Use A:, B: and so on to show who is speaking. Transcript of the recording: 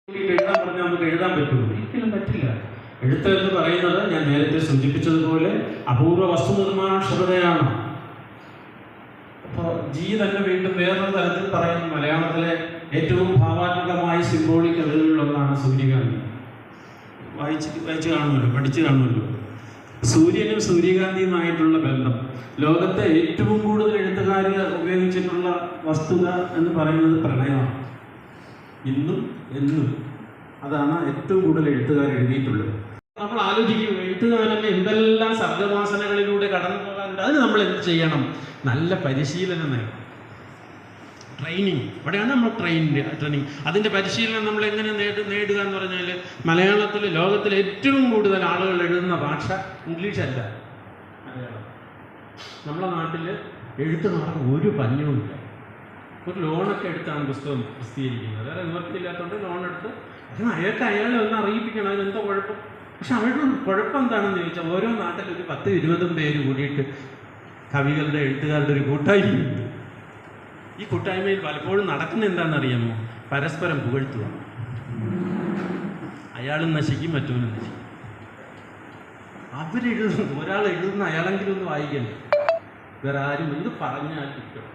A: എഴുതാൻ പറഞ്ഞാൽ നമുക്ക് എഴുതാൻ പറ്റുമോ? ഒരിക്കലും പറ്റില്ല. എഴുത്ത് എന്ന് പറയുന്നത് ഞാൻ നേരത്തെ സൂചിപ്പിച്ചതുപോലെ അപൂർവ വസ്തു നിർമ്മാണക്ഷമതയാണ്. അപ്പോൾ ജി തന്നെ വീണ്ടും വേറൊരു തരത്തിൽ പറയുന്നു. മലയാളത്തിലെ ഏറ്റവും ഭാവാത്മകമായ സിംബോളിക് കവിതകളിലൊന്നാണ് സൂര്യകാന്തി. വായിച്ച് കാണുമല്ലോ, പഠിച്ചു കാണുമല്ലോ. സൂര്യനും സൂര്യകാന്തിയുമായിട്ടുള്ള ബന്ധം ലോകത്തെ ഏറ്റവും കൂടുതൽ എഴുത്തുകാർ ഉപയോഗിച്ചിട്ടുള്ള വസ്തുത എന്ന് പറയുന്നത് പ്രണയമാണ്. ഇന്നും എന്നും അതാണ് ഏറ്റവും കൂടുതൽ എഴുത്തുകാർ എഴുതിയിട്ടുള്ളത്. നമ്മൾ ആലോചിക്കും, എഴുത്തുകാരന് എന്തെല്ലാം സർഗവാസനകളിലൂടെ കടന്നു പോകാനുണ്ട്. അതിന് നമ്മൾ എന്ത് ചെയ്യണം? നല്ല പരിശീലനം നേടണം. ട്രെയിനിങ്, ഇവിടെയാണ് നമ്മൾ ട്രെയിനിങ്. അതിൻ്റെ പരിശീലനം നമ്മൾ എങ്ങനെ നേടുക എന്ന് പറഞ്ഞാൽ, മലയാളത്തിൽ ലോകത്തിൽ ഏറ്റവും കൂടുതൽ ആളുകൾ എഴുതുന്ന ഭാഷ ഇംഗ്ലീഷല്ല, മലയാളം. നമ്മളെ നാട്ടിൽ എഴുത്തുകാർക്ക് ഒരു പഞ്ഞവുമില്ല. ഒരു ലോണൊക്കെ എടുത്താണ് പുസ്തകം പ്രസിദ്ധീകരിക്കുന്നത്. വേറെ നിവർത്തിയില്ലാത്തതുകൊണ്ട് ലോൺ എടുത്ത് അയാളെ ഒന്ന് അറിയിപ്പിക്കണം, അതിനെന്തോ കുഴപ്പം. പക്ഷെ അവരുടെ കുഴപ്പം എന്താണെന്ന് ചോദിച്ചാൽ, ഓരോ നാട്ടിൽ ഒരു 10-20 പേര് കൂടിയിട്ട് കവികളുടെ എഴുത്തുകാരുടെ ഒരു കൂട്ടായ്മയുണ്ട്. ഈ കൂട്ടായ്മയിൽ പലപ്പോഴും നടക്കുന്ന എന്താണെന്നറിയാമോ? പരസ്പരം പുകഴ്ത്തുക. അയാളും നശിക്കും, മറ്റവനും നശിക്കും. അവരെഴുതുന്നത്, ഒരാൾ എഴുതുന്ന അയാളെങ്കിലും ഒന്ന് വായിക്കണ്ടേ? വേറെ ആരും ഇത് പറഞ്ഞാൽ കിട്ടും.